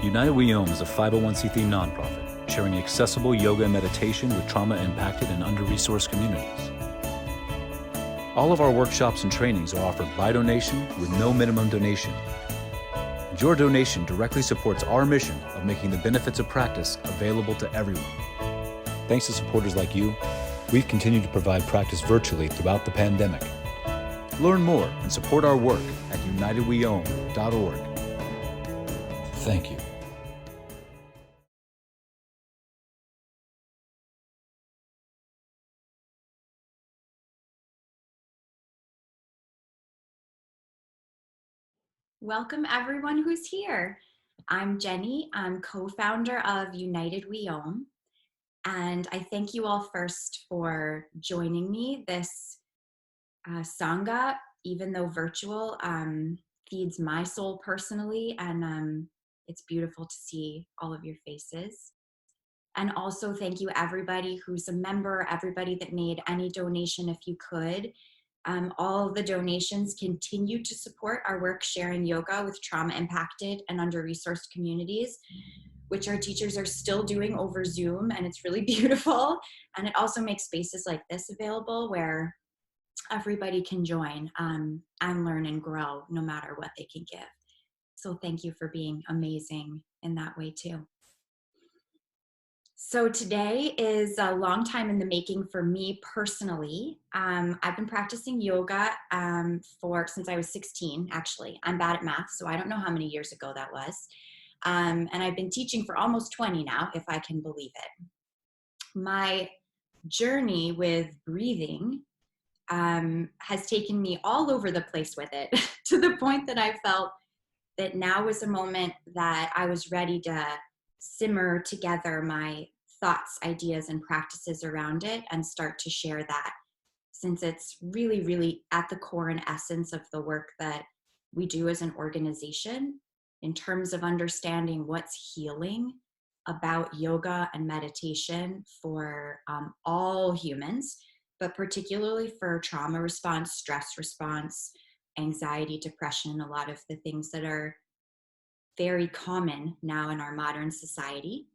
United We Om is a 501c3 nonprofit sharing accessible yoga and meditation with trauma-impacted and under-resourced communities. All of our workshops and trainings are offered by donation with no minimum donation. And your donation directly supports our mission of making the benefits of practice available to everyone. Thanks to supporters like you, we've continued to provide practice virtually throughout the pandemic. Learn more and support our work at unitedweom.org. Thank you. Welcome everyone who's here. I'm Jenny. I'm co-founder of United We Om, and I thank you all first for joining me. This Sangha, even though virtual, feeds my soul personally, and it's beautiful to see all of your faces. And also thank you everybody who's a member, everybody that made any donation if you could. All of the donations continue to support our work sharing yoga with trauma-impacted and under-resourced communities, which our teachers are still doing over Zoom, and it's really beautiful. And it also makes spaces like this available where everybody can join and learn and grow no matter what they can give. So thank you for being amazing in that way too. So today is a long time in the making for me personally. I've been practicing yoga since I was 16, actually. I'm bad at math, so I don't know how many years ago that was. And I've been teaching for almost 20 now, if I can believe it. My journey with breathing has taken me all over the place with it, to the point that I felt that now was a moment that I was ready to simmer together my thoughts, ideas, and practices around it and start to share that, since it's really, really at the core and essence of the work that we do as an organization in terms of understanding what's healing about yoga and meditation for all humans, but particularly for trauma response, stress response, anxiety, depression, a lot of the things that are very common now in our modern society.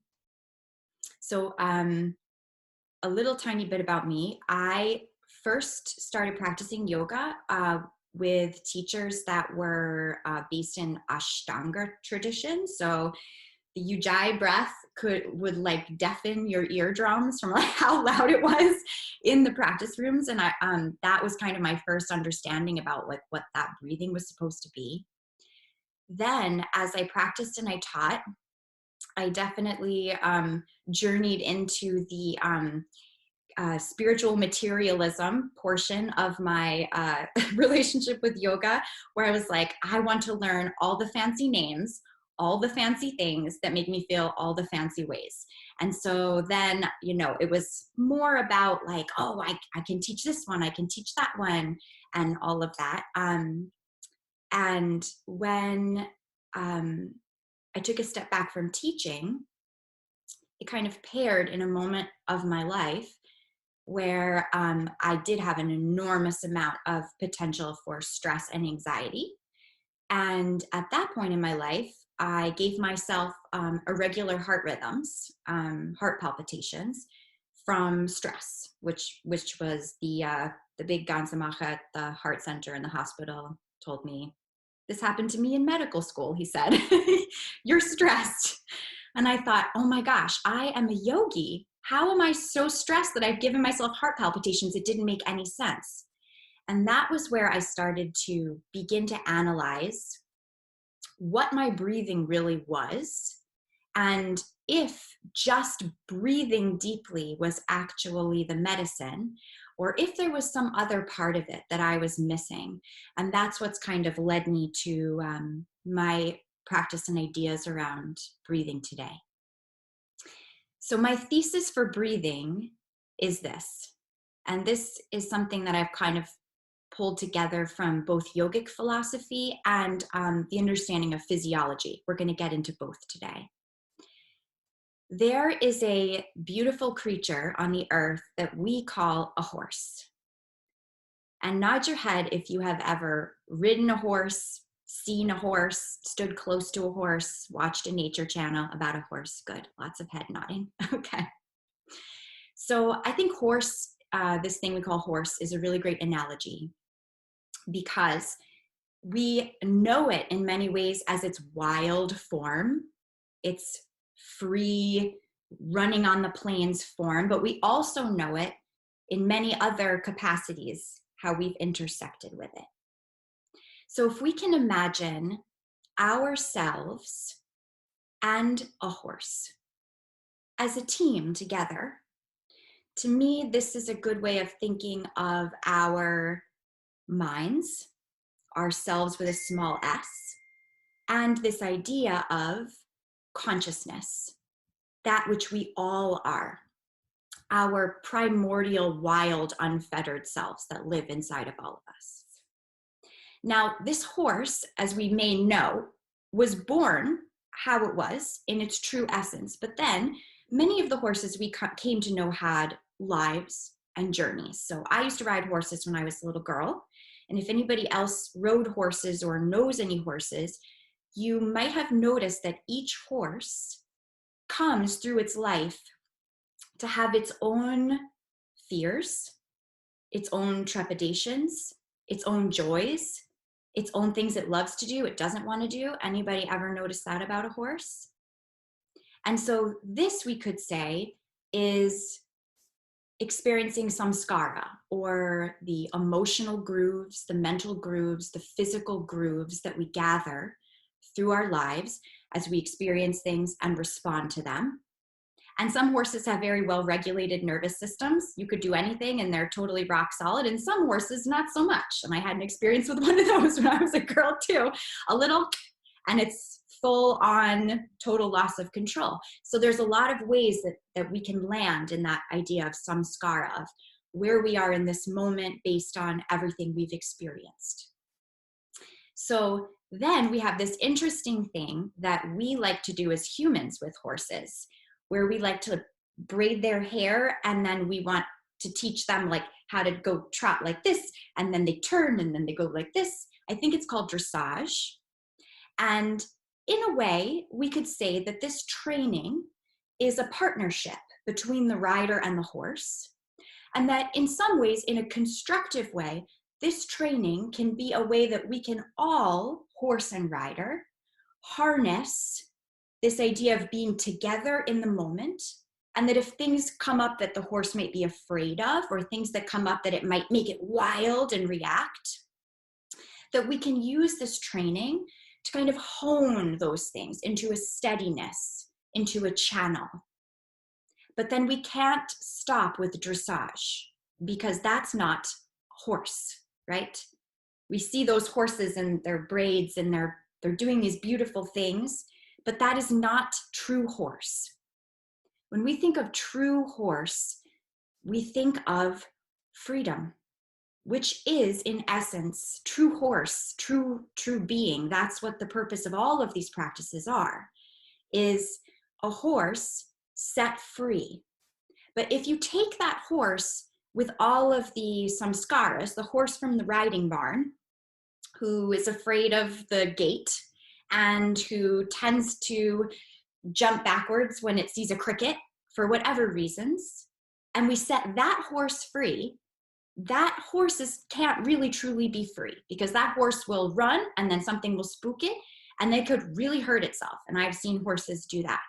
So a little tiny bit about me. I first started practicing yoga with teachers that were based in Ashtanga tradition. So the Ujjayi breath would like deafen your eardrums from like how loud it was in the practice rooms. And that was kind of my first understanding about like what that breathing was supposed to be. Then as I practiced and I taught, I definitely journeyed into the spiritual materialism portion of my relationship with yoga, where I was like, I want to learn all the fancy names, all the fancy things that make me feel all the fancy ways. And so then, it was more about like, oh, I can teach this one, I can teach that one, and all of that. And when I took a step back from teaching, it kind of paired in a moment of my life where I did have an enormous amount of potential for stress and anxiety. And at that point in my life, I gave myself irregular heart rhythms, heart palpitations from stress, which was the big Ganzamacher at the heart center in the hospital told me, this happened to me in medical school, he said, you're stressed. And I thought, oh my gosh, I am a yogi. How am I so stressed that I've given myself heart palpitations? It didn't make any sense. And that was where I started to begin to analyze what my breathing really was, and if just breathing deeply was actually the medicine, or if there was some other part of it that I was missing. And that's what's kind of led me to my practice and ideas around breathing today. So my thesis for breathing is this, and this is something that I've kind of pulled together from both yogic philosophy and the understanding of physiology. We're going to get into both today. There is a beautiful creature on the earth that we call a horse. And nod your head if you have ever ridden a horse, seen a horse, stood close to a horse, watched a nature channel about a horse? Good. Lots of head nodding. Okay. So I think horse, this thing we call horse, is a really great analogy because we know it in many ways as its wild form, its free running on the plains form, but we also know it in many other capacities, how we've intersected with it. So if we can imagine ourselves and a horse as a team together, to me, this is a good way of thinking of our minds, ourselves with a small s, and this idea of consciousness, that which we all are, our primordial, wild, unfettered selves that live inside of all of us. Now, this horse, as we may know, was born how it was in its true essence, but then many of the horses we came to know had lives and journeys. So I used to ride horses when I was a little girl, and if anybody else rode horses or knows any horses, you might have noticed that each horse comes through its life to have its own fears, its own trepidations, its own joys, its own things it loves to do, it doesn't want to do. Anybody ever notice that about a horse? And so this, we could say, is experiencing samskara, or the emotional grooves, the mental grooves, the physical grooves that we gather through our lives as we experience things and respond to them. And some horses have very well-regulated nervous systems. You could do anything and they're totally rock solid. And some horses, not so much. And I had an experience with one of those when I was a girl too. A little, and it's full on total loss of control. So there's a lot of ways that we can land in that idea of samskara, of where we are in this moment based on everything we've experienced. So then we have this interesting thing that we like to do as humans with horses, where we like to braid their hair, and then we want to teach them like how to go trot like this, and then they turn and then they go like this. I think it's called dressage. And in a way, we could say that this training is a partnership between the rider and the horse, and that in some ways, in a constructive way, this training can be a way that we can all, horse and rider, harness this idea of being together in the moment, and that if things come up that the horse might be afraid of, or things that come up that it might make it wild and react, that we can use this training to kind of hone those things into a steadiness, into a channel. But then we can't stop with dressage, because that's not horse, right? We see those horses and their braids and they're doing these beautiful things, but that is not true horse. When we think of true horse, we think of freedom, which is in essence true horse, true being. That's what the purpose of all of these practices are, is a horse set free. But if you take that horse with all of the samskaras, the horse from the riding barn, who is afraid of the gate and who tends to jump backwards when it sees a cricket for whatever reasons, and we set that horse free, that horse can't really truly be free, because that horse will run and then something will spook it and they could really hurt itself. And I've seen horses do that.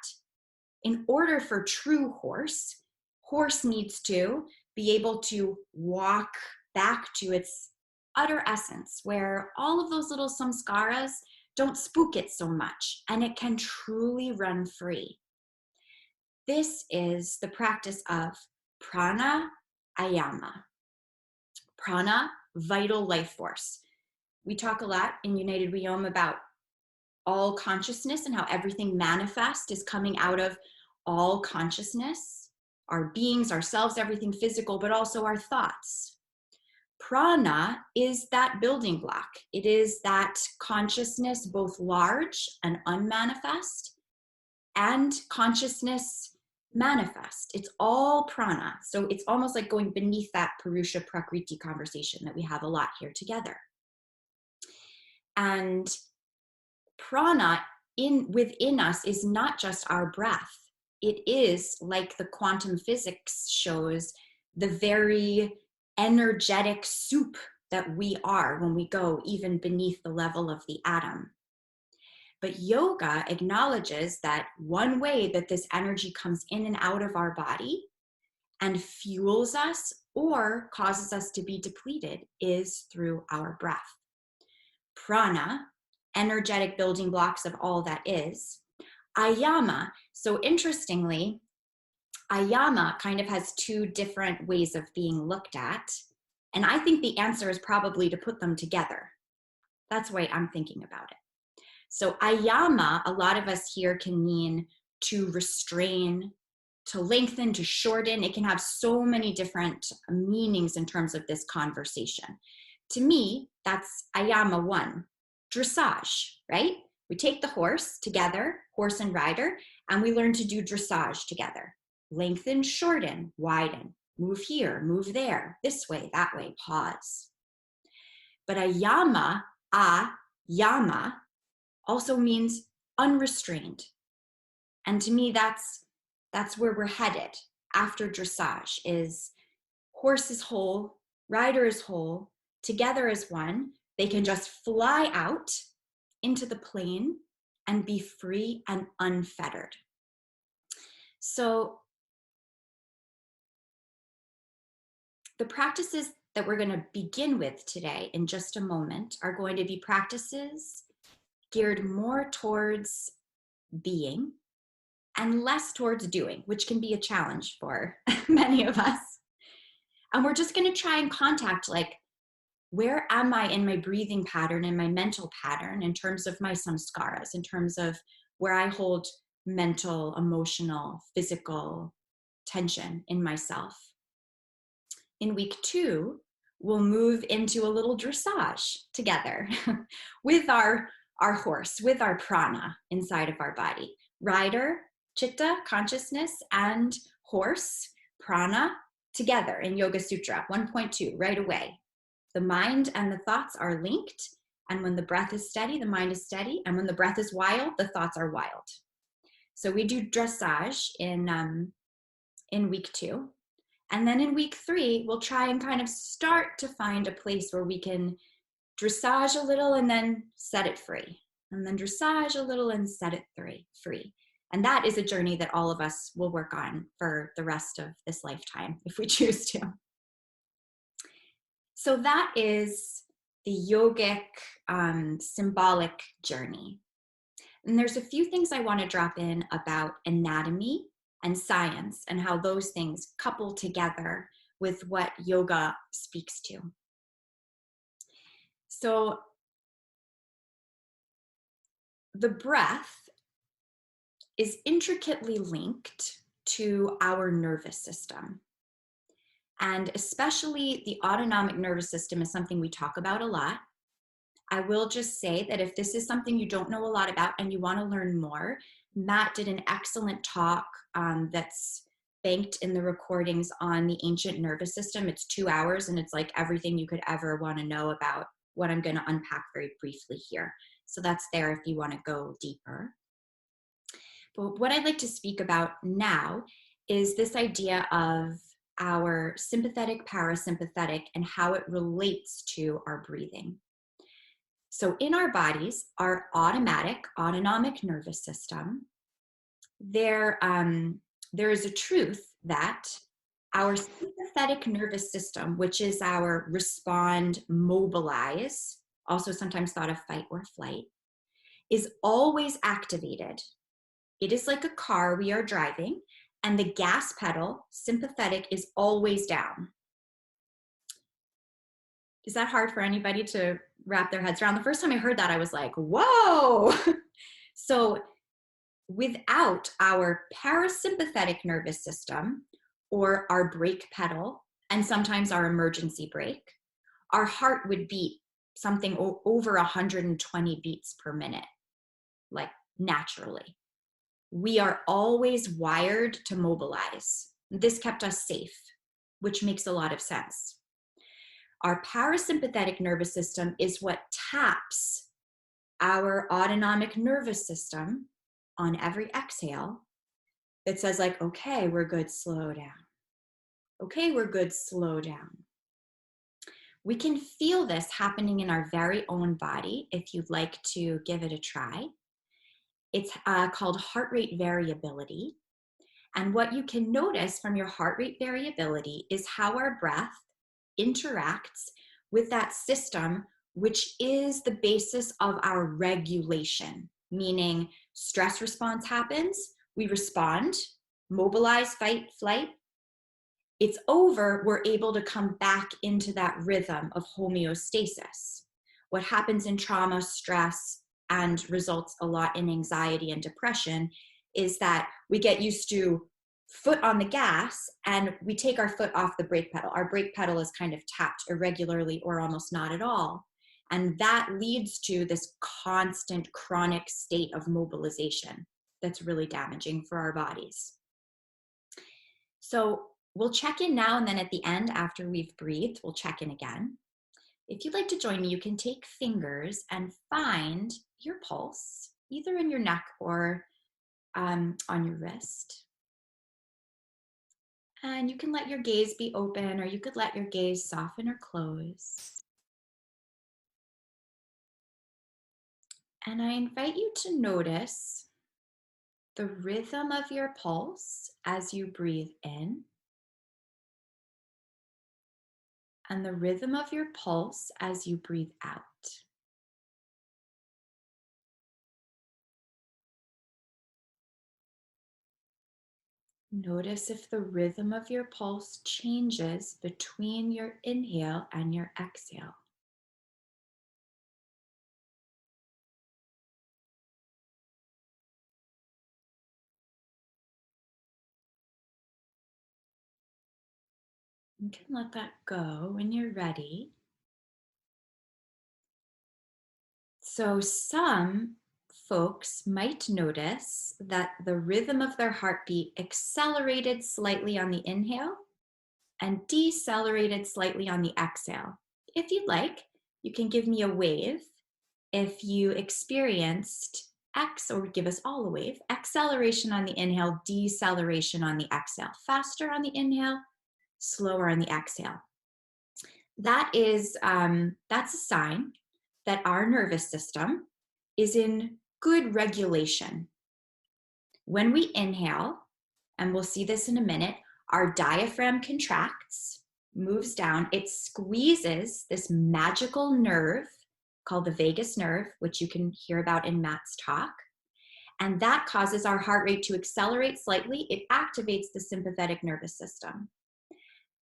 In order for true horse needs to be able to walk back to its utter essence, where all of those little samskaras don't spook it so much, and it can truly run free. This is the practice of prana ayama. Prana, vital life force. We talk a lot in United We Om about all consciousness and how everything manifest is coming out of all consciousness, our beings, ourselves, everything physical, but also our thoughts. Prana is that building block. It is that consciousness, both large and unmanifest, and consciousness manifest. It's all prana. So it's almost like going beneath that Purusha Prakriti conversation that we have a lot here together. And Prana within us is not just our breath. It is, like the quantum physics shows, the very energetic soup that we are when we go even beneath the level of the atom. But yoga acknowledges that one way that this energy comes in and out of our body and fuels us or causes us to be depleted is through our breath. Prana, energetic building blocks of all that is. Ayama, so interestingly, ayama kind of has two different ways of being looked at. And I think the answer is probably to put them together. That's the way I'm thinking about it. So ayama, a lot of us here can mean to restrain, to lengthen, to shorten. It can have so many different meanings in terms of this conversation. To me, that's ayama 1, dressage, right? We take the horse together, horse and rider, and we learn to do dressage together. Lengthen, shorten, widen, move here, move there, this way, that way, pause. But ayama, yama, also means unrestrained. And to me, that's where we're headed after dressage, is horse is whole, rider is whole, together as one. They can just fly out into the plain and be free and unfettered. So the practices that we're going to begin with today in just a moment are going to be practices geared more towards being and less towards doing, which can be a challenge for many of us. And we're just going to try and contact, like, where am I in my breathing pattern and my mental pattern in terms of my samskaras, in terms of where I hold mental, emotional, physical tension in myself. In week 2, we'll move into a little dressage together with our horse, with our prana inside of our body. Rider, chitta, consciousness, and horse, prana, together in Yoga Sutra 1.2, right away. The mind and the thoughts are linked, and when the breath is steady, the mind is steady, and when the breath is wild, the thoughts are wild. So we do dressage in week 2. And then in week 3, we'll try and kind of start to find a place where we can dressage a little and then set it free. And then dressage a little and set it free. And that is a journey that all of us will work on for the rest of this lifetime, if we choose to. So that is the yogic symbolic journey. And there's a few things I want to drop in about anatomy and science and how those things couple together with what yoga speaks to. So the breath is intricately linked to our nervous system. And especially the autonomic nervous system is something we talk about a lot. I will just say that if this is something you don't know a lot about and you want to learn more, Matt did an excellent talk that's banked in the recordings on the ancient nervous system. It's 2 hours and it's like everything you could ever want to know about what I'm going to unpack very briefly here. So that's there if you want to go deeper. But what I'd like to speak about now is this idea of our sympathetic, parasympathetic, and how it relates to our breathing. So in our bodies, our autonomic nervous system, there is a truth that our sympathetic nervous system, which is our respond, mobilize, also sometimes thought of fight or flight, is always activated. It is like a car we are driving, and the gas pedal, sympathetic, is always down. Is that hard for anybody to wrap their heads around? The first time I heard that, I was like, whoa! So without our parasympathetic nervous system, or our brake pedal, and sometimes our emergency brake, our heart would beat something over 120 beats per minute, like naturally. We are always wired to mobilize. This kept us safe, which makes a lot of sense. Our parasympathetic nervous system is what taps our autonomic nervous system on every exhale that says like, okay, we're good, slow down. Okay, we're good, slow down. We can feel this happening in our very own body if you'd like to give it a try. It's called heart rate variability. And what you can notice from your heart rate variability is how our breath interacts with that system, which is the basis of our regulation, meaning stress response happens, we respond, mobilize, fight, flight. It's over, we're able to come back into that rhythm of homeostasis. What happens in trauma, stress, and results a lot in anxiety and depression is that we get used to foot on the gas and we take our foot off the brake pedal. Our brake pedal is kind of tapped irregularly or almost not at all. And that leads to this constant chronic state of mobilization that's really damaging for our bodies. So we'll check in now, and then at the end, after we've breathed, we'll check in again. If you'd like to join me, you can take fingers and find your pulse, either in your neck or on your wrist. And you can let your gaze be open, or you could let your gaze soften or close. And I invite you to notice the rhythm of your pulse as you breathe in, and the rhythm of your pulse as you breathe out. Notice if the rhythm of your pulse changes between your inhale and your exhale. You can let that go when you're ready. So some folks might notice that the rhythm of their heartbeat accelerated slightly on the inhale and decelerated slightly on the exhale. If you'd like, you can give me a wave if you experienced or give us all a wave, acceleration on the inhale, deceleration on the exhale, faster on the inhale, slower on the exhale. That's a sign that our nervous system is in good regulation. When we inhale, and we'll see this in a minute, our diaphragm contracts, moves down, it squeezes this magical nerve called the vagus nerve, which you can hear about in Matt's talk. And that causes our heart rate to accelerate slightly. It activates the sympathetic nervous system.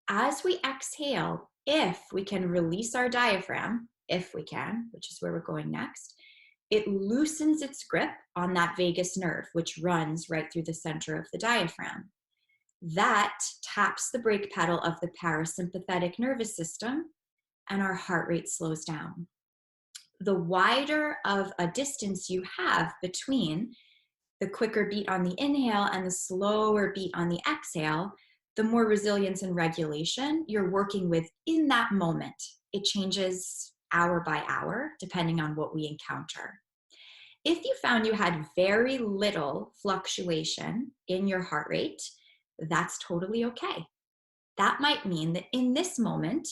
As we exhale, if we can release our diaphragm, if we can, which is where we're going next, it loosens its grip on that vagus nerve, which runs right through the center of the diaphragm. That taps the brake pedal of the parasympathetic nervous system, and our heart rate slows down. The wider of a distance you have between the quicker beat on the inhale and the slower beat on the exhale, the more resilience and regulation you're working with in that moment. It changes hour by hour, depending on what we encounter. If you found you had very little fluctuation in your heart rate, that's totally okay. That might mean that in this moment,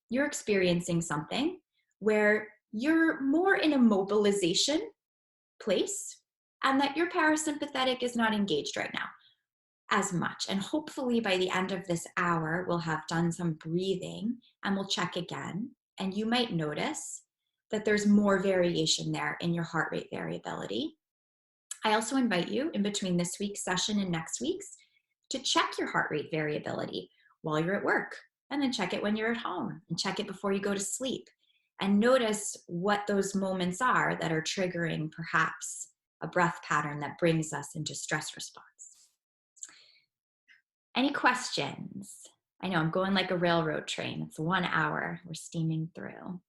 you're experiencing something where you're more in a mobilization place and that your parasympathetic is not engaged right now as much. And hopefully by the end of this hour, we'll have done some breathing and we'll check again. And you might notice that there's more variation there in your heart rate variability. I also invite you in between this week's session and next week's to check your heart rate variability while you're at work, and then check it when you're at home, and check it before you go to sleep, and notice what those moments are that are triggering perhaps a breath pattern that brings us into stress response. Any questions? I know I'm going like a railroad train. It's 1 hour. We're steaming through.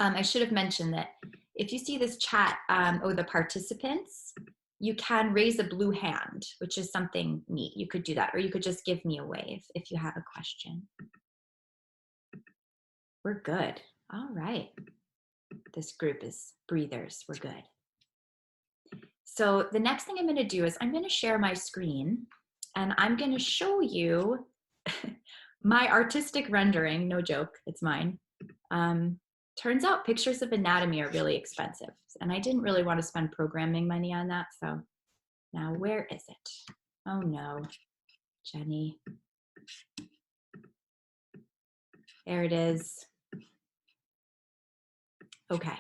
I should have mentioned that if you see this chat or the participants, you can raise a blue hand, which is something neat. You could do that, or you could just give me a wave if you have a question. We're good. All right. This group is breathers. We're good. So the next thing I'm going to do is I'm going to share my screen and I'm going to show you my artistic rendering. No joke, it's mine. Turns out pictures of anatomy are really expensive, and I didn't really want to spend programming money on that. So now where is it? Oh no, Jenny. There it is. Okay.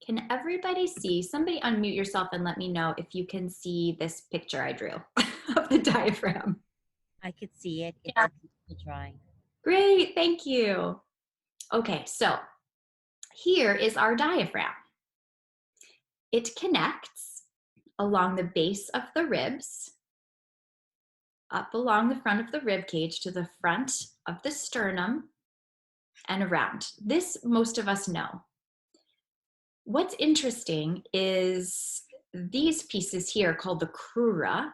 Can everybody see? Somebody unmute yourself and let me know if you can see this picture I drew of the diaphragm. I could see it. It's Yeah. a beautiful drawing. Great, thank you. Okay, so here is our diaphragm. It connects along the base of the ribs, up along the front of the rib cage to the front of the sternum and around. This most of us know. What's interesting is these pieces here called the crura,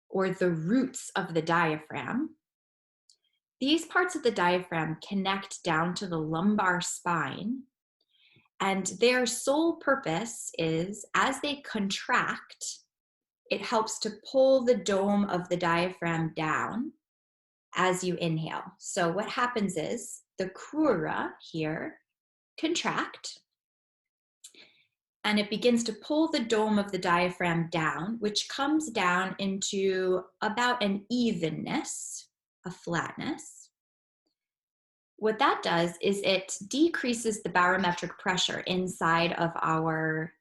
or the roots of the diaphragm. These parts of the diaphragm connect down to the lumbar spine, and their sole purpose is, as they contract, it helps to pull the dome of the diaphragm down as you inhale. So what happens is the crura here contract, and it begins to pull the dome of the diaphragm down, which comes down into about an evenness, a flatness. What that does is it decreases the barometric pressure inside of our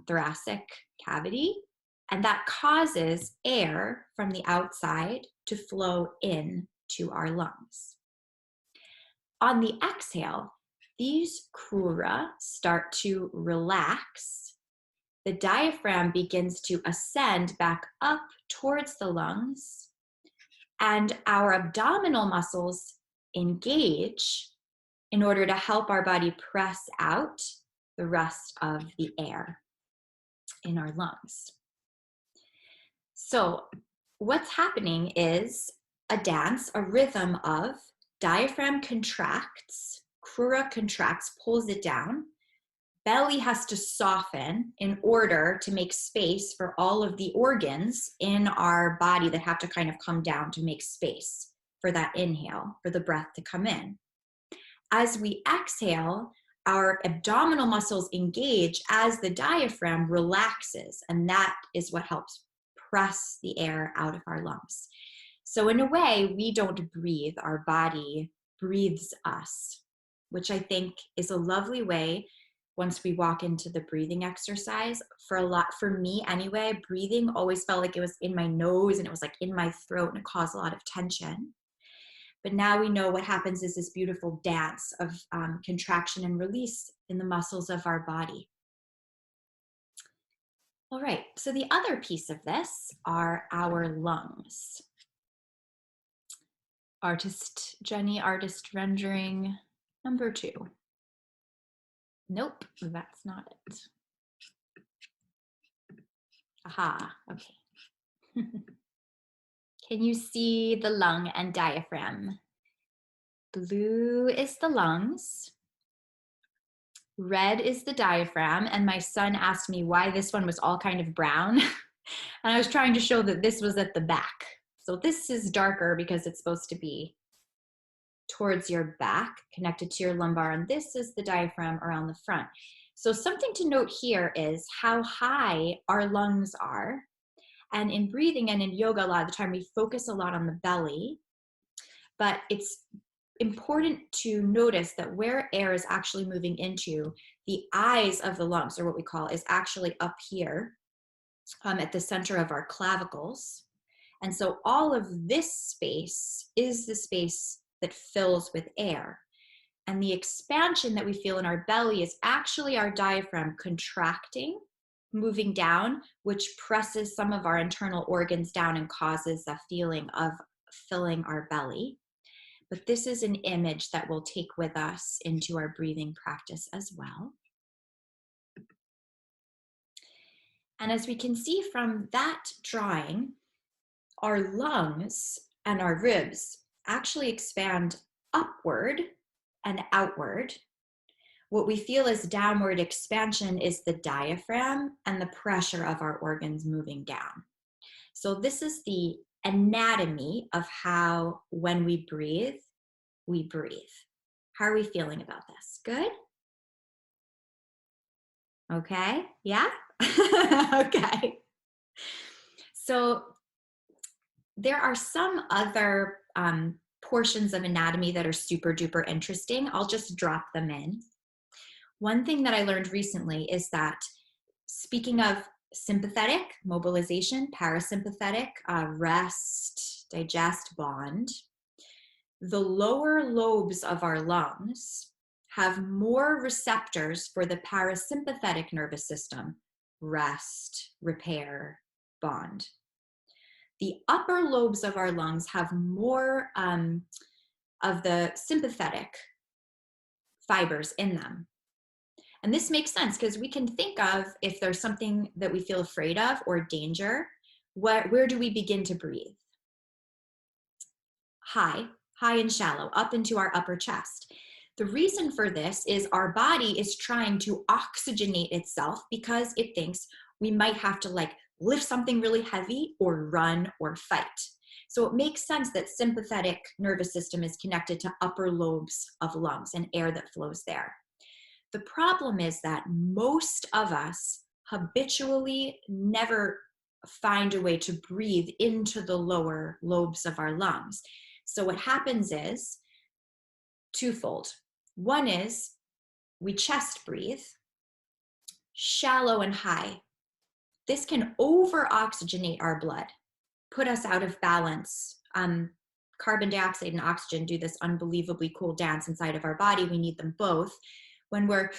thoracic cavity, and that causes air from the outside to flow in to our lungs. On the exhale, these crura start to relax. The diaphragm begins to ascend back up towards the lungs, and our abdominal muscles engage in order to help our body press out the rest of the air in our lungs. So what's happening is a dance, a rhythm of diaphragm contracts, crura contracts, pulls it down. Belly has to soften in order to make space for all of the organs in our body that have to kind of come down to make space for that inhale, for the breath to come in. As we exhale, our abdominal muscles engage as the diaphragm relaxes, and that is what helps press the air out of our lungs. So in a way, we don't breathe, our body breathes us, which I think is a lovely way once we walk into the breathing exercise. For me anyway, breathing always felt like it was in my nose and it was like in my throat, and it caused a lot of tension. But now we know what happens is this beautiful dance of contraction and release in the muscles of our body. All right, so the other piece of this are our lungs. Jenny, artist rendering number 2. Nope, that's not it. Aha, okay. Can you see the lung and diaphragm? Blue is the lungs. Red is the diaphragm, and my son asked me why this one was all kind of brown. And I was trying to show that this was at the back. So this is darker because it's supposed to be towards your back, connected to your lumbar, and this is the diaphragm around the front. So something to note here is how high our lungs are. And in breathing and in yoga, a lot of the time we focus a lot on the belly, but it's important to notice that where air is actually moving into, the eyes of the lungs, or what we call, is actually up here at the center of our clavicles. And so all of this space is the space that fills with air. And the expansion that we feel in our belly is actually our diaphragm contracting, moving down, which presses some of our internal organs down and causes a feeling of filling our belly. But this is an image that we'll take with us into our breathing practice as well. And as we can see from that drawing, our lungs and our ribs actually expand upward and outward, What we feel as downward expansion is the diaphragm and the pressure of our organs moving down. So this is the anatomy of how, when we breathe, we breathe. How are we feeling about this? Good? Okay, yeah? Okay. So there are some other portions of anatomy that are super duper interesting. I'll just drop them in. One thing that I learned recently is that, speaking of sympathetic, mobilization, parasympathetic, rest, digest, bond, the lower lobes of our lungs have more receptors for the parasympathetic nervous system, rest, repair, bond. The upper lobes of our lungs have more of the sympathetic fibers in them. And this makes sense because we can think of, if there's something that we feel afraid of or danger, where do we begin to breathe? High and shallow, up into our upper chest. The reason for this is our body is trying to oxygenate itself because it thinks we might have to like lift something really heavy or run or fight. So it makes sense that sympathetic nervous system is connected to upper lobes of lungs and air that flows there. The problem is that most of us habitually never find a way to breathe into the lower lobes of our lungs. So what happens is twofold. One is we chest breathe, shallow and high. This can over-oxygenate our blood, put us out of balance. Carbon dioxide and oxygen do this unbelievably cool dance inside of our body. We need them both. When we're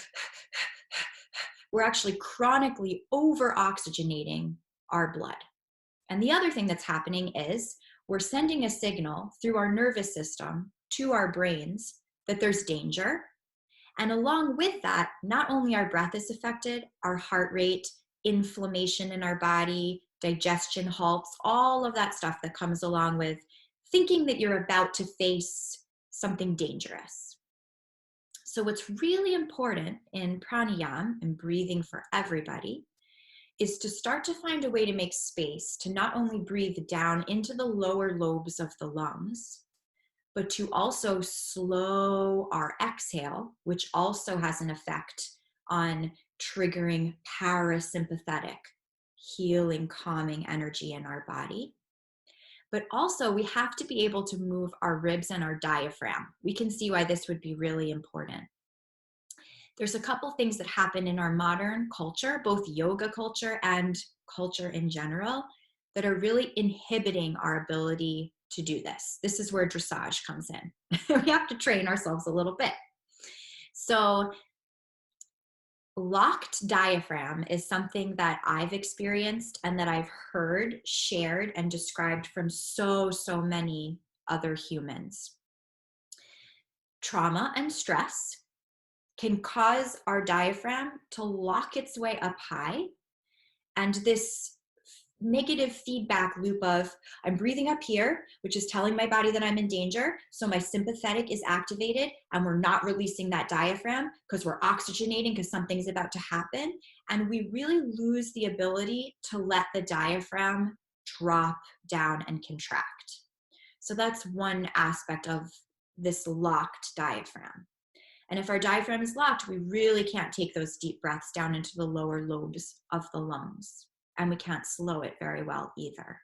actually chronically over-oxygenating our blood. And the other thing that's happening is we're sending a signal through our nervous system to our brains that there's danger. And along with that, not only our breath is affected, our heart rate, inflammation in our body, digestion halts, all of that stuff that comes along with thinking that you're about to face something dangerous. So what's really important in pranayama and breathing for everybody is to start to find a way to make space to not only breathe down into the lower lobes of the lungs, but to also slow our exhale, which also has an effect on triggering parasympathetic, healing, calming energy in our body. But also we have to be able to move our ribs and our diaphragm. We can see why this would be really important. There's a couple things that happen in our modern culture, both yoga culture and culture in general, that are really inhibiting our ability to do this. This is where dressage comes in. We have to train ourselves a little bit. So locked diaphragm is something that I've experienced and that I've heard shared and described from so many other humans. Trauma and stress can cause our diaphragm to lock its way up high, and this negative feedback loop of I'm breathing up here, which is telling my body that I'm in danger, so my sympathetic is activated and we're not releasing that diaphragm because we're oxygenating because something's about to happen, and we really lose the ability to let the diaphragm drop down and contract. So that's one aspect of this locked diaphragm. And if our diaphragm is locked, we really can't take those deep breaths down into the lower lobes of the lungs. And we can't slow it very well either.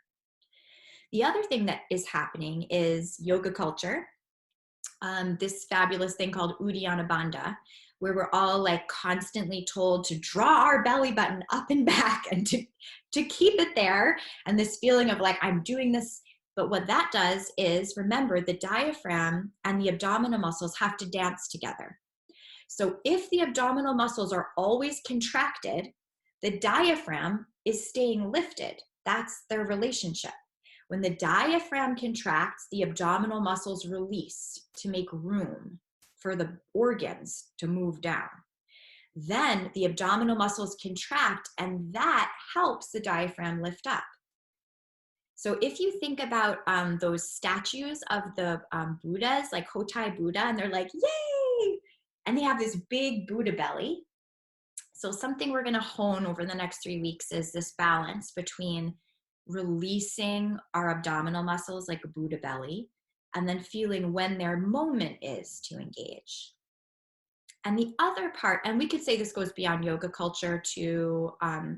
The other thing that is happening is yoga culture, this fabulous thing called Uddiyana Bandha, where we're all like constantly told to draw our belly button up and back and to keep it there. And this feeling of like, I'm doing this. But what that does is, remember, the diaphragm and the abdominal muscles have to dance together. So if the abdominal muscles are always contracted, the diaphragm is staying lifted. That's their relationship. When the diaphragm contracts, the abdominal muscles release to make room for the organs to move down. Then the abdominal muscles contract, and that helps the diaphragm lift up. So if you think about those statues of the Buddhas, like Hotai Buddha, and they're like, yay, and they have this big Buddha belly. So something we're going to hone over the next 3 weeks is this balance between releasing our abdominal muscles like a Buddha belly, and then feeling when their moment is to engage. And the other part, and we could say this goes beyond yoga culture to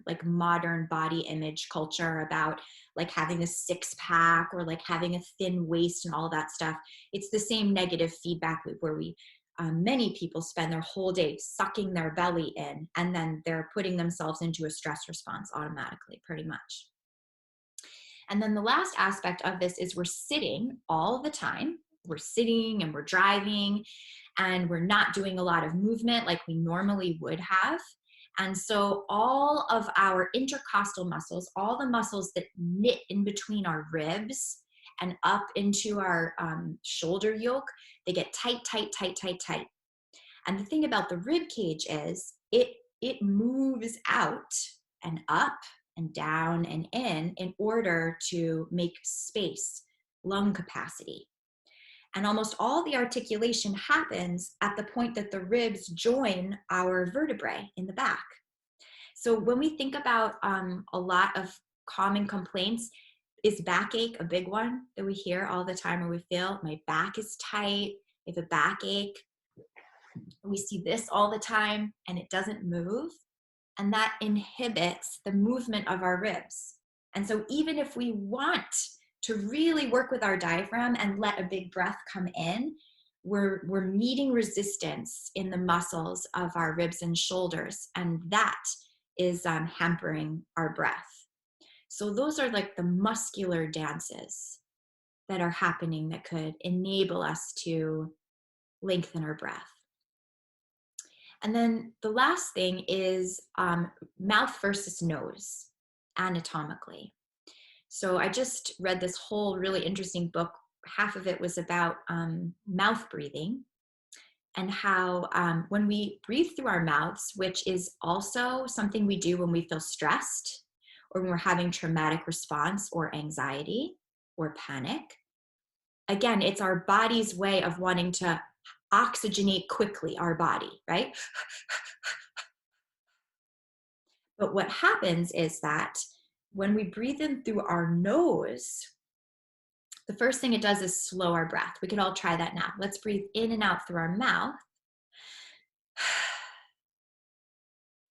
like modern body image culture about like having a six pack or like having a thin waist and all that stuff. It's the same negative feedback loop where many people spend their whole day sucking their belly in, and then they're putting themselves into a stress response automatically, pretty much. And then the last aspect of this is we're sitting all the time. We're sitting and we're driving, and we're not doing a lot of movement like we normally would have. And so all of our intercostal muscles, all the muscles that knit in between our ribs and up into our shoulder yoke, they get tight, tight, tight, tight, tight. And the thing about the rib cage is it moves out and up and down and in order to make space, lung capacity. And almost all the articulation happens at the point that the ribs join our vertebrae in the back. So when we think about a lot of common complaints, is backache a big one that we hear all the time, or we feel my back is tight, I have a backache. We see this all the time and it doesn't move. And that inhibits the movement of our ribs. And so even if we want to really work with our diaphragm and let a big breath come in, we're meeting resistance in the muscles of our ribs and shoulders, and that is hampering our breath. So those are like the muscular dances that are happening that could enable us to lengthen our breath. And then the last thing is mouth versus nose anatomically. So I just read this whole really interesting book. Half of it was about mouth breathing and how when we breathe through our mouths, which is also something we do when we feel stressed or when we're having traumatic response or anxiety or panic. Again, it's our body's way of wanting to oxygenate quickly our body, right? But what happens is that when we breathe in through our nose, the first thing it does is slow our breath. We could all try that now. Let's breathe in and out through our mouth.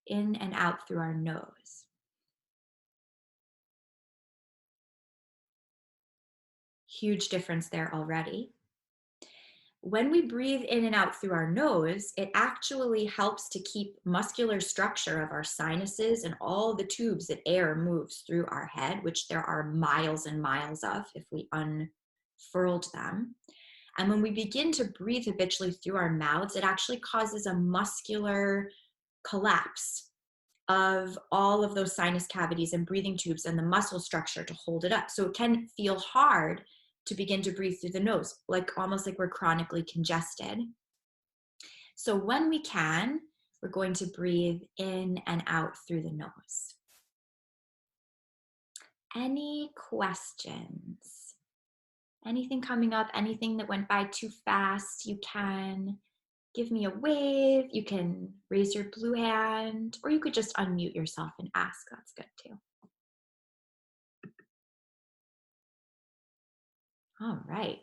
In and out through our nose. Huge difference there already. When we breathe in and out through our nose, it actually helps to keep muscular structure of our sinuses and all the tubes that air moves through our head, which there are miles and miles of if we unfurled them. And when we begin to breathe habitually through our mouths, it actually causes a muscular collapse of all of those sinus cavities and breathing tubes and the muscle structure to hold it up. So it can feel hard to begin to breathe through the nose, like almost like we're chronically congested. So when we can, we're going to breathe in and out through the nose. Any questions? Anything coming up? Anything that went by too fast? You can give me a wave. You can raise your blue hand, or you could just unmute yourself and ask. That's good too. All right.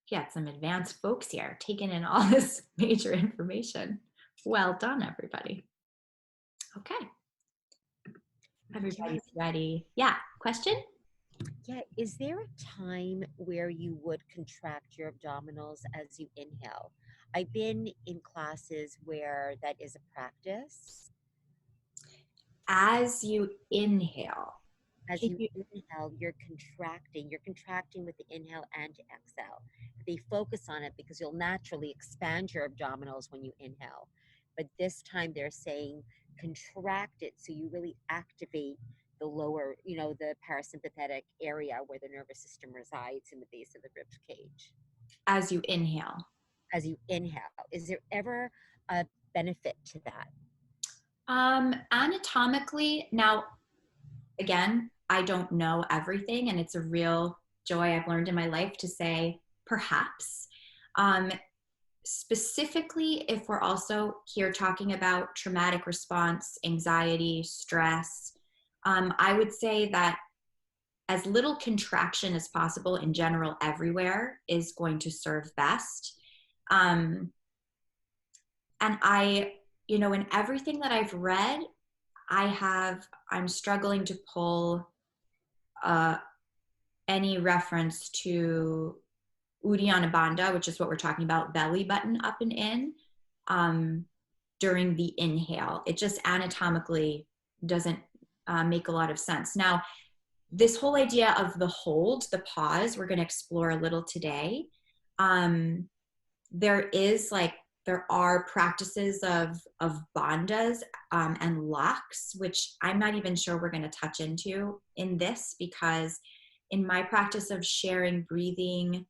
Got some advanced folks here taking in all this major information. Well done, everybody. Okay. Everybody's ready. Yeah, question? Yeah, is there a time where you would contract your abdominals as you inhale? I've been in classes where that is a practice. As you inhale. As you inhale, you're contracting with the inhale and exhale. They focus on it because you'll naturally expand your abdominals when you inhale. But this time they're saying contract it so you really activate the lower, the parasympathetic area where the nervous system resides in the base of the rib cage. As you inhale. As you inhale. Is there ever a benefit to that? Anatomically, now, again, I don't know everything, and it's a real joy I've learned in my life to say perhaps. specifically, if we're also here talking about traumatic response, anxiety, stress, I would say that as little contraction as possible in general everywhere is going to serve best. Um, and in everything that I've read, I'm struggling to pull uh, any reference to Uddiyana Bandha, which is what we're talking about, belly button up and in, during the inhale. It just anatomically doesn't make a lot of sense. Now, this whole idea of the hold, the pause, we're going to explore a little today. There are practices of bandhas and locks, which I'm not even sure we're going to touch into in this, because in my practice of sharing breathing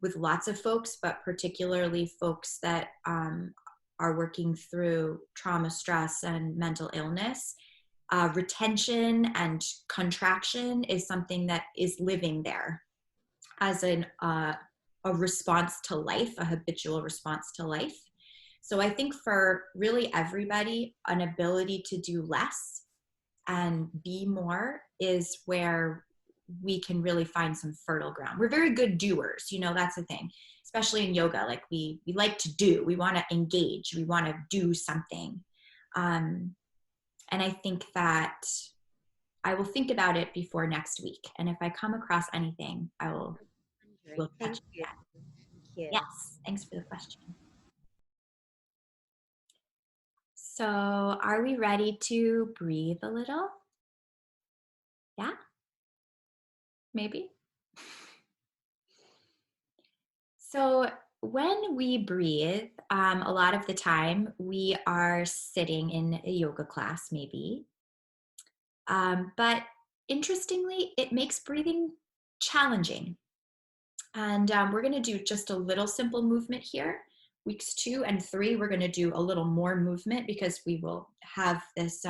with lots of folks, but particularly folks that are working through trauma, stress, and mental illness, retention and contraction is something that is living there as a response to life, a habitual response to life. So I think for really everybody, an ability to do less and be more is where we can really find some fertile ground. We're very good doers, that's the thing, especially in yoga. Like we like to do, we want to engage, we want to do something. And I think that I will think about it before next week. And if I come across anything, we'll touch Thank on you. that. Thank you. Yes, thanks for the question. So are we ready to breathe a little? Yeah, maybe. So when we breathe, a lot of the time we are sitting in a yoga class, maybe. But interestingly, it makes breathing challenging. And we're going to do just a little simple movement here. Weeks 2 and 3, we're going to do a little more movement because we will have this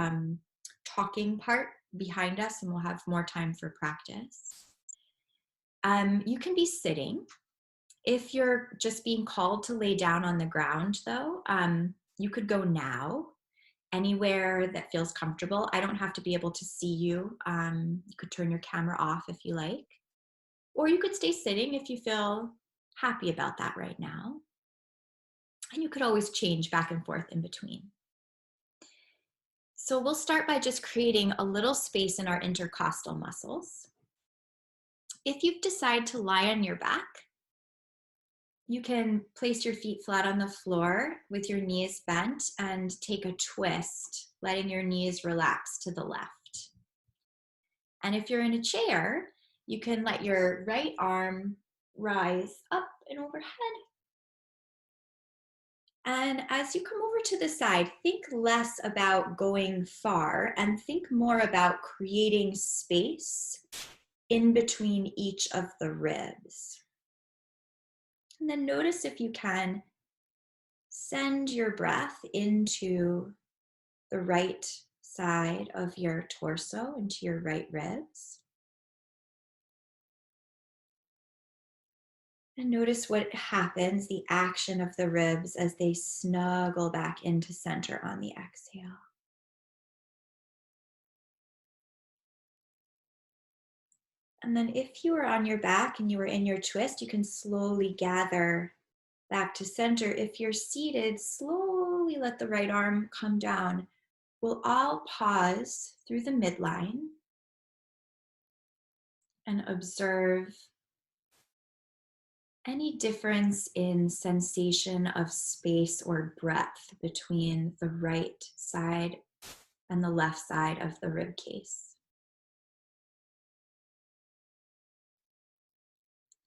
talking part behind us and we'll have more time for practice. You can be sitting. If you're just being called to lay down on the ground, though, you could go now, anywhere that feels comfortable. I don't have to be able to see you. You could turn your camera off if you like. Or you could stay sitting if you feel happy about that right now. And you could always change back and forth in between. So we'll start by just creating a little space in our intercostal muscles. If you decide to lie on your back, you can place your feet flat on the floor with your knees bent and take a twist, letting your knees relax to the left. And if you're in a chair, you can let your right arm rise up and overhead. And as you come over to the side, think less about going far and think more about creating space in between each of the ribs. And then notice if you can send your breath into the right side of your torso, into your right ribs. And notice what happens, the action of the ribs as they snuggle back into center on the exhale. And then if you were on your back and you were in your twist, you can slowly gather back to center. If you're seated, slowly let the right arm come down. We'll all pause through the midline and observe any difference in sensation of space or breadth between the right side and the left side of the rib case.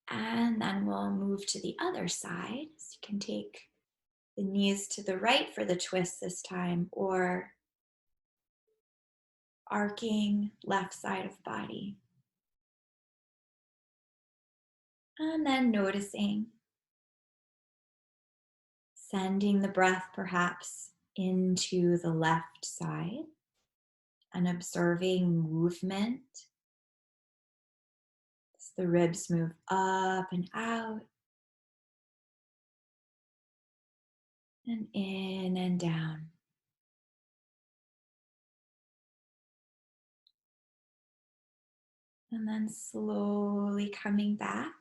And then we'll move to the other side. So you can take the knees to the right for the twist this time, or arcing left side of body. And then noticing, sending the breath perhaps into the left side and observing movement as the ribs move up and out. and in and down. And then slowly coming back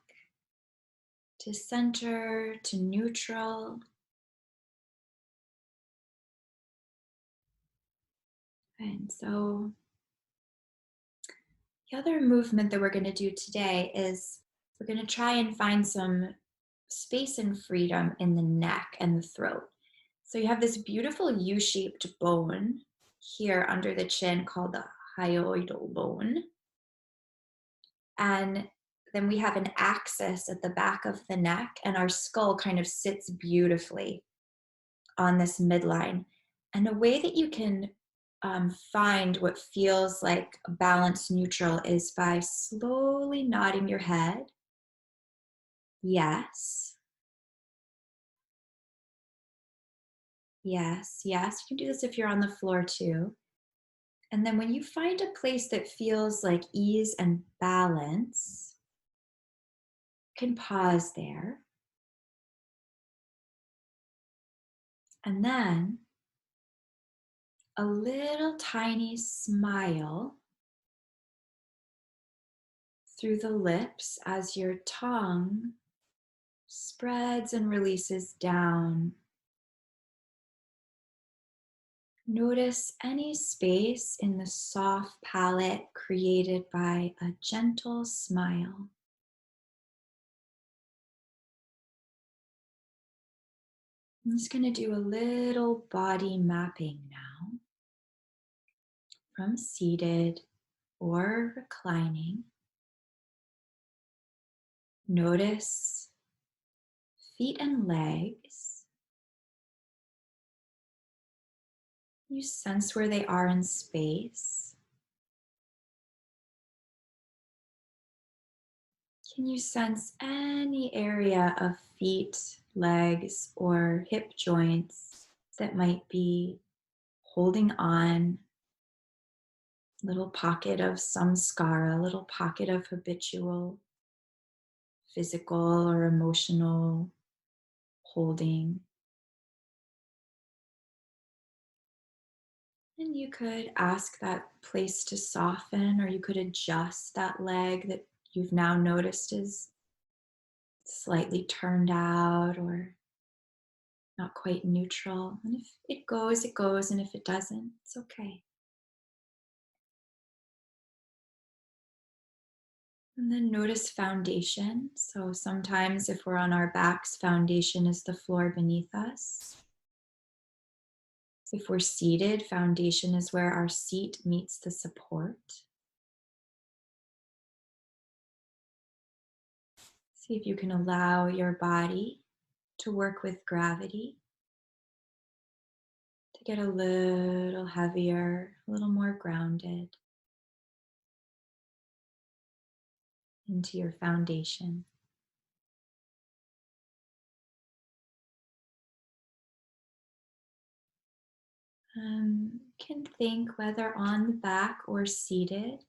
to center, to neutral. And so the other movement that we're going to do today is we're going to try and find some space and freedom in the neck and the throat. So you have this beautiful U-shaped bone here under the chin called the hyoidal bone. And then we have an axis at the back of the neck, and our skull kind of sits beautifully on this midline. And a way that you can find what feels like a balanced neutral is by slowly nodding your head. Yes. Yes. Yes. You can do this if you're on the floor too. And then when you find a place that feels like ease and balance, you can pause there. And then a little tiny smile through the lips as your tongue spreads and releases down. Notice any space in the soft palate created by a gentle smile. I'm just going to do a little body mapping now from seated or reclining. Notice feet and legs. You sense where they are in space. Can you sense any area of feet, legs, or hip joints that might be holding on? Little pocket of samskara, little pocket of habitual, physical or emotional holding. And you could ask that place to soften, or you could adjust that leg that you've now noticed is slightly turned out or not quite neutral. And if it goes, it goes. And if it doesn't, it's okay. And then notice foundation. So sometimes if we're on our backs, foundation is the floor beneath us. If we're seated, foundation is where our seat meets the support. See if you can allow your body to work with gravity, to get a little heavier, a little more grounded into your foundation. Can think, whether on the back or seated,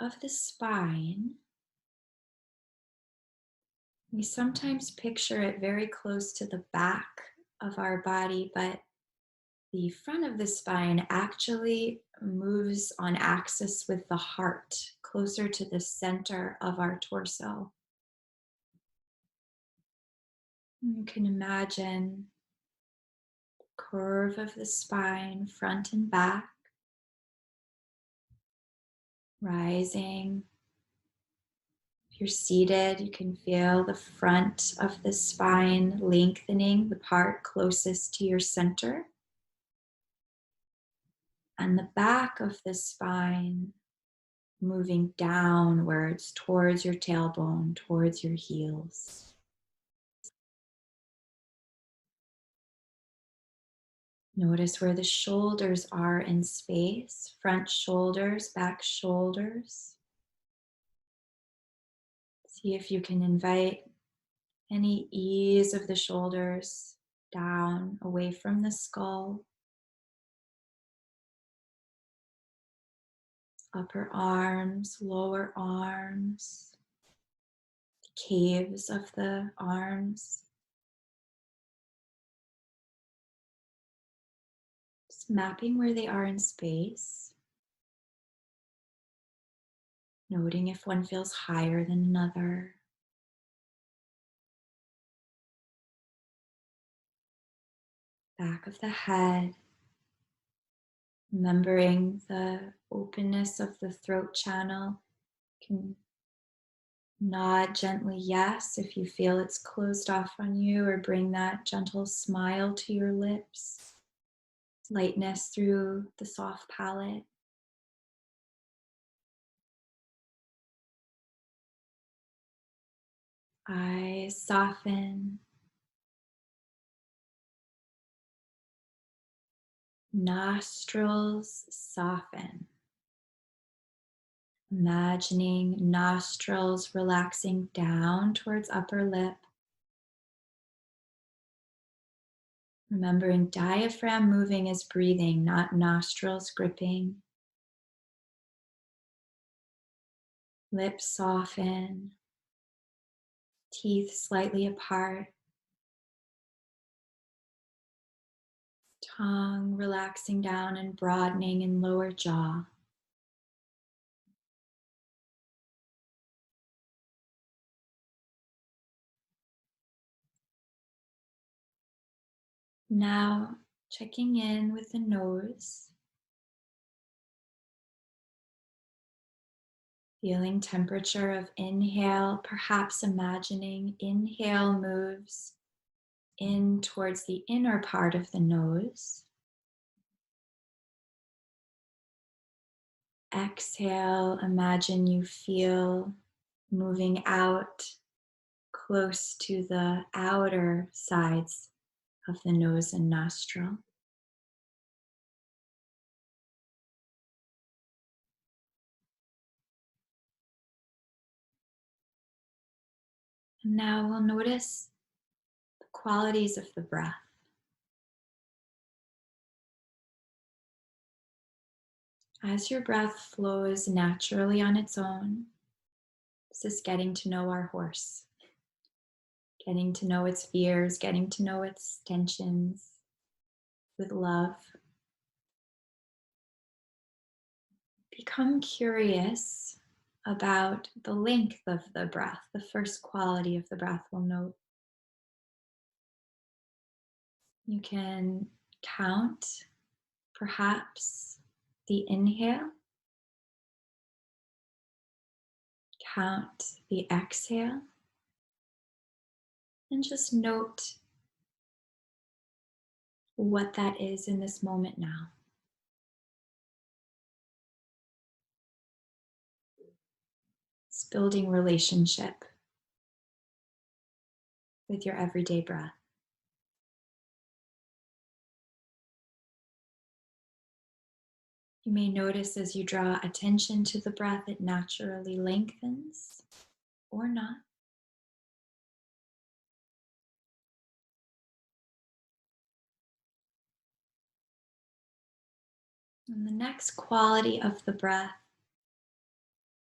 of the spine. We sometimes picture it very close to the back of our body, but the front of the spine actually moves on axis with the heart, closer to the center of our torso. You can imagine the curve of the spine, front and back, rising. If you're seated, you can feel the front of the spine lengthening, the part closest to your center. And the back of the spine moving downwards towards your tailbone, towards your heels. Notice where the shoulders are in space, front shoulders, back shoulders. See if you can invite any ease of the shoulders down, away from the skull. Upper arms, lower arms, the caves of the arms. mapping where they are in space, noting if one feels higher than another. Back of the head, remembering the openness of the throat channel. You can nod gently yes if you feel it's closed off on you, or bring that gentle smile to your lips, lightness through the soft palate. Eyes soften, nostrils soften. Imagining nostrils relaxing down towards upper lip. Remembering diaphragm moving as breathing, not nostrils gripping. Lips soften. Teeth slightly apart. Tongue relaxing down and broadening in lower jaw. Now checking in with the nose. Feeling temperature of inhale, perhaps imagining inhale moves in towards the inner part of the nose. Exhale, imagine you feel moving out close to the outer sides of the nose and nostril. And now we'll notice the qualities of the breath. As your breath flows naturally on its own, this is getting to know our horse, getting to know its fears, getting to know its tensions with love. Become curious about the length of the breath, the first quality of the breath we'll note. You can count perhaps the inhale, count the exhale, and just note what that is in this moment now. It's building relationship with your everyday breath. You may notice as you draw attention to the breath, it naturally lengthens or not. And the next quality of the breath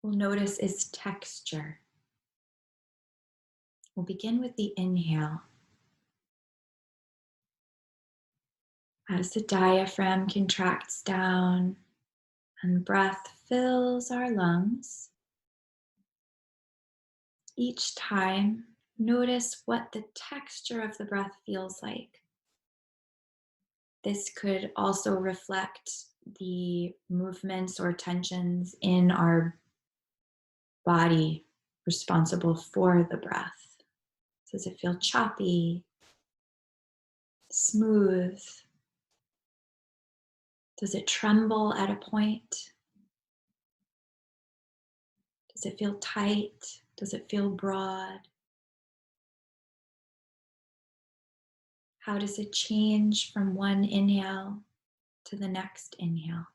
we'll notice is texture. We'll begin with the inhale. As the diaphragm contracts down and breath fills our lungs, each time notice what the texture of the breath feels like. This could also reflect the movements or tensions in our body responsible for the breath. Does it feel choppy, smooth? Does it tremble at a point? Does it feel tight? Does it feel broad? How does it change from one inhale to the next inhale?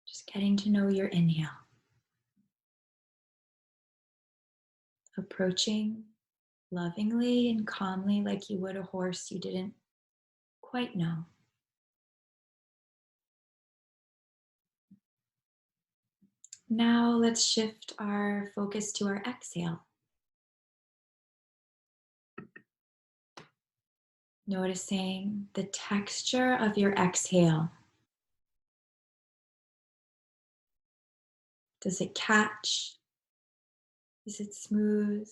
Just getting to know your inhale. Approaching lovingly and calmly like you would a horse you didn't quite know. Now let's shift our focus to our exhale. Noticing the texture of your exhale. Does it catch? Is it smooth?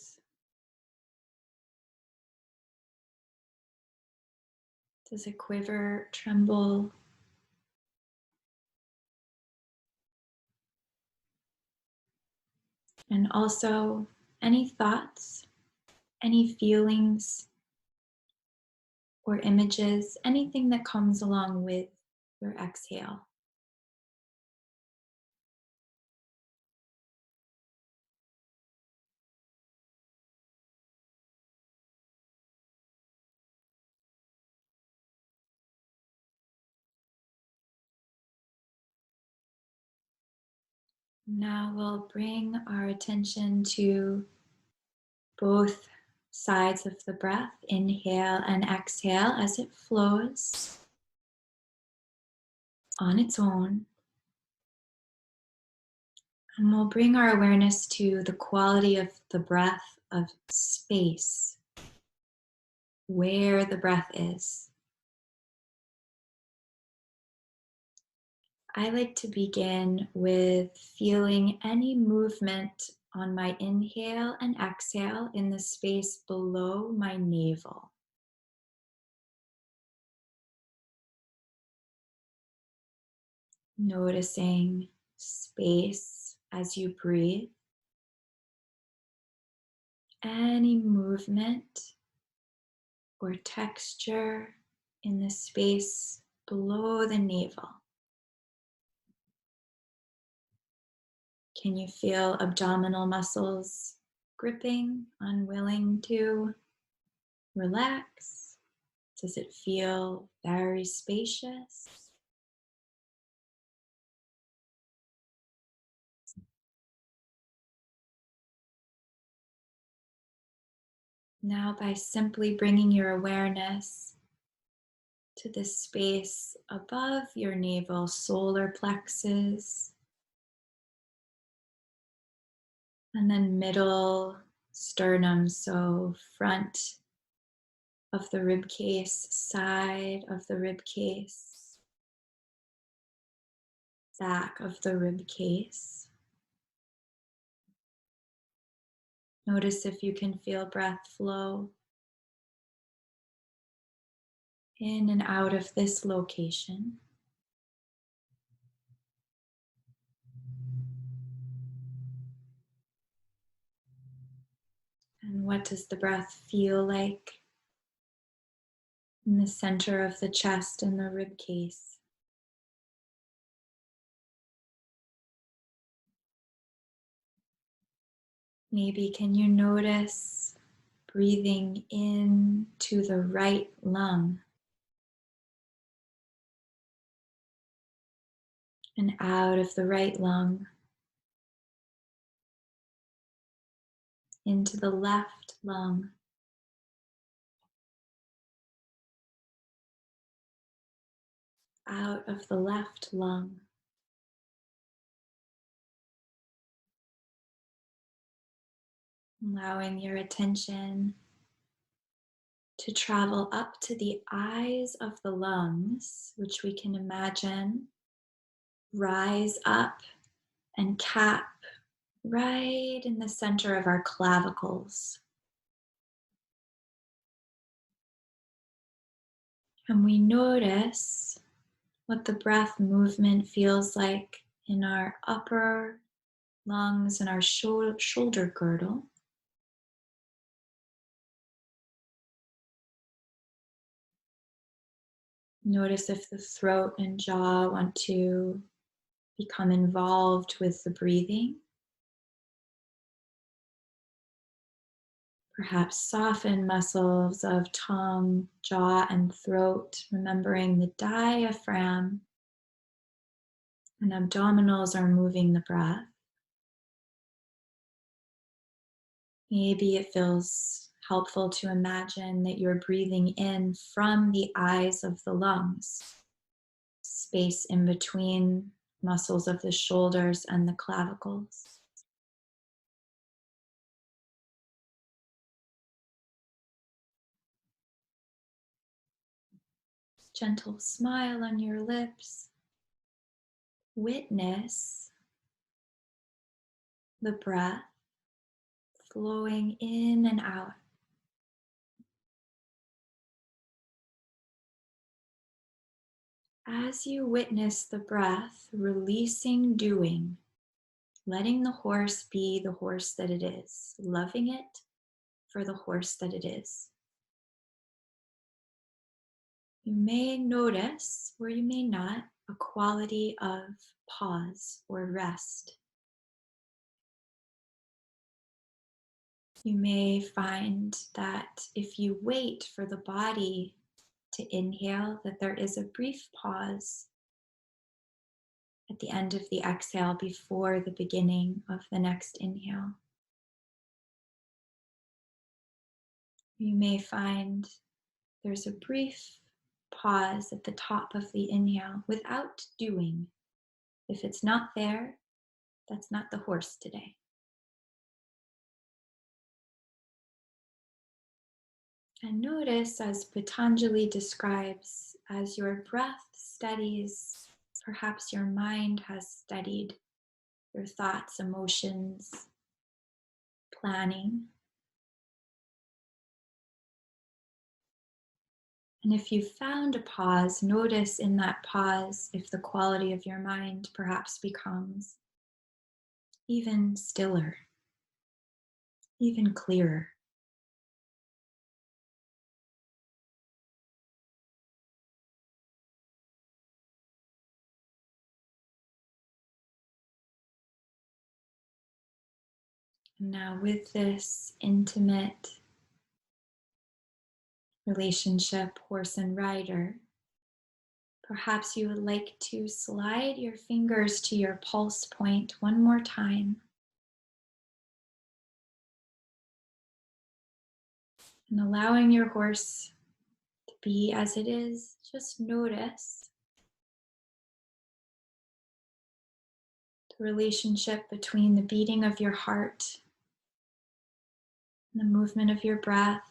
Does it quiver, tremble? And also, any thoughts, any feelings, or images, anything that comes along with your exhale. Now we'll bring our attention to both sides of the breath, inhale and exhale as it flows on its own. And we'll bring our awareness to the quality of the breath, of space, where the breath is. I like to begin with feeling any movement on my inhale and exhale in the space below my navel. Noticing space as you breathe. Any movement or texture in the space below the navel. Can you feel abdominal muscles gripping, unwilling to relax? Does it feel very spacious? Now, by simply bringing your awareness to the space above your navel, solar plexus, and then middle sternum, so front of the rib case, side of the rib case, back of the rib case. Notice if you can feel breath flow in and out of this location. And what does the breath feel like in the center of the chest and the rib case? Maybe can you notice breathing in to the right lung and out of the right lung into the left lung, out of the left lung. Allowing your attention to travel up to the eyes of the lungs, which we can imagine rise up and cap right in the center of our clavicles. And we notice what the breath movement feels like in our upper lungs and our shoulder girdle. Notice if the throat and jaw want to become involved with the breathing. Perhaps soften muscles of tongue, jaw, and throat, remembering the diaphragm and abdominals are moving the breath. Maybe it feels helpful to imagine that you're breathing in from the eyes of the lungs, space in between muscles of the shoulders and the clavicles. Gentle smile on your lips. Witness the breath flowing in and out. As you witness the breath, releasing doing, letting the horse be the horse that it is, loving it for the horse that it is. You may notice, or you may not, a quality of pause or rest. You may find that if you wait for the body to inhale, that there is a brief pause at the end of the exhale before the beginning of the next inhale. You may find there's a brief pause at the top of the inhale without doing. If it's not there, that's not the horse today. And notice, as Patanjali describes, as your breath steadies, perhaps your mind has steadied, your thoughts, emotions, planning. And if you found a pause, notice in that pause if the quality of your mind perhaps becomes even stiller, even clearer. And now, with this intimate relationship, horse and rider, perhaps you would like to slide your fingers to your pulse point one more time. And allowing your horse to be as it is, just notice the relationship between the beating of your heart and the movement of your breath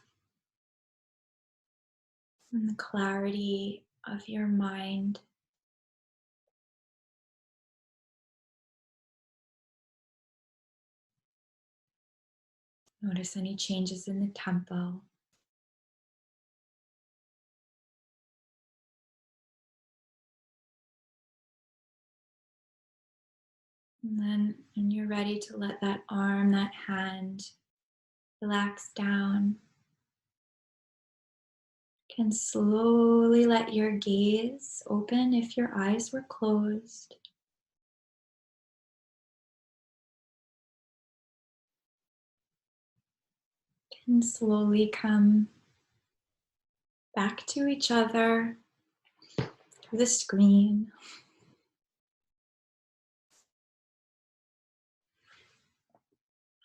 and the clarity of your mind. Notice any changes in the tempo. And then when you're ready to let that arm, that hand relax down, you can slowly let your gaze open if your eyes were closed. And slowly come back to each other through the screen.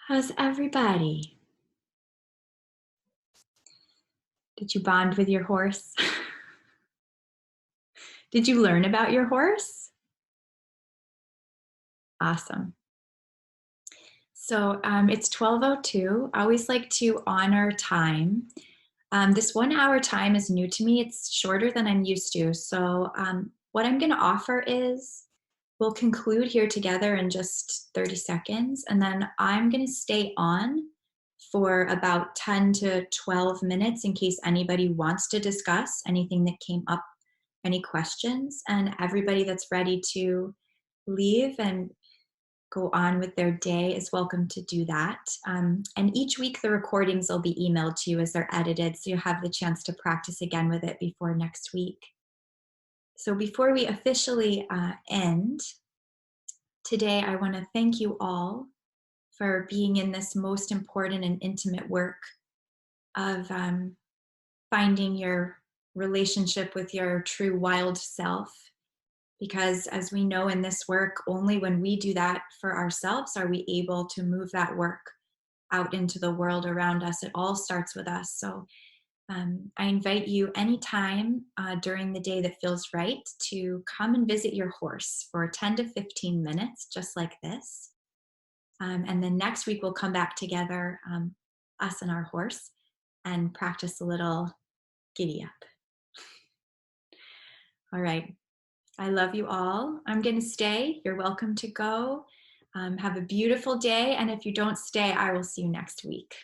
How's everybody? Did you bond with your horse? Did you learn about your horse? Awesome. So it's 12:02. I always like to honor time. This 1 hour time is new to me. It's shorter than I'm used to. So what I'm going to offer is we'll conclude here together in just 30 seconds. And then I'm going to stay on for about 10 to 12 minutes in case anybody wants to discuss anything that came up, any questions. And everybody that's ready to leave and go on with their day is welcome to do that. And each week the recordings will be emailed to you as they're edited, so you have the chance to practice again with it before next week. So before we officially end, today I want to thank you all for being in this most important and intimate work of finding your relationship with your true wild self. Because as we know in this work, only when we do that for ourselves are we able to move that work out into the world around us. It all starts with us. So I invite you anytime during the day that feels right to come and visit your horse for 10 to 15 minutes, just like this. And then next week we'll come back together, us and our horse, and practice a little giddy up. All right. I love you all. I'm going to stay. You're welcome to go. Have a beautiful day. And if you don't stay, I will see you next week.